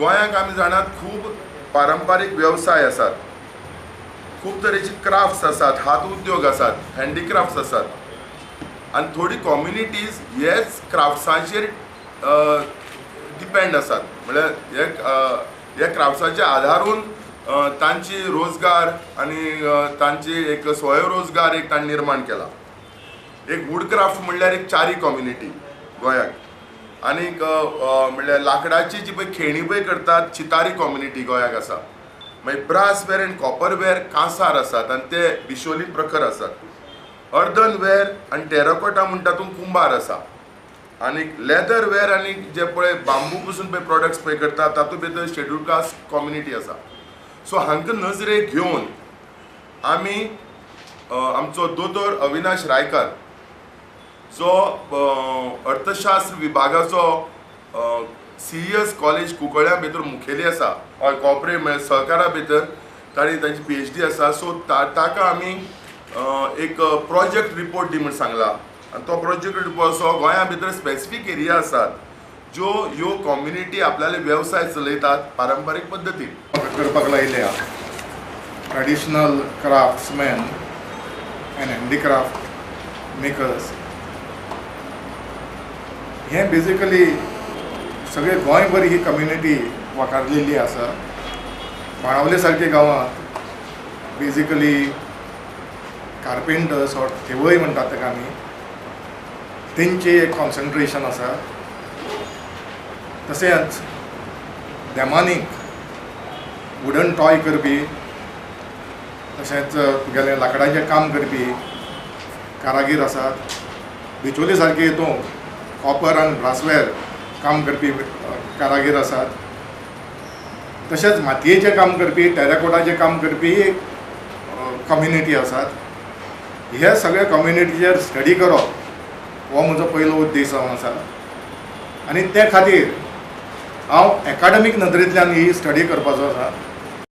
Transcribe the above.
गोंयांत आमी जाणात खूब पारंपारीक व्यवसाय आसात, खूब तरेचे क्राफ्ट्स आसात, हात उद्योग आसात, हँडीक्राफ्ट्स आसात आनी थोडी कम्युनिटीज हेच क्राफ्ट्साचेर डिपेंड आसात. म्हळ्यार हे क्राफ्ट्साचे आदारून तांची रोजगार आनी तांची एक स्वयंरोजगार एक तांणी निर्माण केला. एक वूडक्राफ्ट म्हणल्यार एक चारी कम्युनिटी गोंयाक, आनीक म्हणल्यार लाकडाची जी पळय खेणी पळय करतात चितारी कम्युनिटी गोंयाक आसा. मागीर ब्रासवेर आनी कॉपरवेर कांसार आसात आनी ते बिशोली प्रखर आसात. अर्दनवेर आनी टेराकोटा म्हणटा तातूंत कुंभार आसा. आनीक लेदरवेर आनी जे पळय बांबू पसून पळय प्रोडक्ट्स पळय करतात तातूंत भितर शेड्यूल कास्ट कम्युनिटी आसा. सो हांकां नजरेक घेवन आमी आमचो दोतोर अविनाश रायकार जो अर्थशास्त्र विभागाचो CES कॉलेज कुंकळ्या भितर मुखेली आसा, हय कॉर्पोरेट सहकारा भितर ताणी ताची PhD आसा. सो ताका आमी एक प्रोजेक्ट रिपोर्ट दी म्हूण सांगला. आनी तो प्रोजेक्ट रिपोर्ट असो गोंया भितर स्पेसिफीक एरिया आसात ज्यो ह्यो कम्युनिटी आपल्याले व्यवसाय चलयतात पारंपारीक पद्दतीन. करपाक लायल्या ट्रेडिशनल क्राफ्ट्समॅन एंड हँडीक्राफ्ट मेकर्स हे बेजिकली सगळे गोंयभर ही कम्युनिटी वाठारलेली आसा. बाणावले सारके गांवांत बेजिकली कार्पेंटर्स ऑर थेवय म्हणटात ताका आमी, तेंचे एक कॉन्सन्ट्रेशन आसा. तशेंच देमानीक वुडन टॉय करपी, तशेंच तुगेलें लाकडाचें काम करपी कारागीर आसात. बिचोली सारके हितून कॉपर आनी ब्रासवेर काम करपी कारागीर आसात. तशेंच मातयेचें काम करपी, टेराकोटाचें काम करपी एक कम्युनिटी आसात. हे सगळे कम्युनिटीचेर स्टडी करप हो म्हजो पयलो उद्देश जावन आसा. आनी ते खातीर हांव एकाडेमीक नदरेंतल्यान ही स्टडी करपाचो आसा.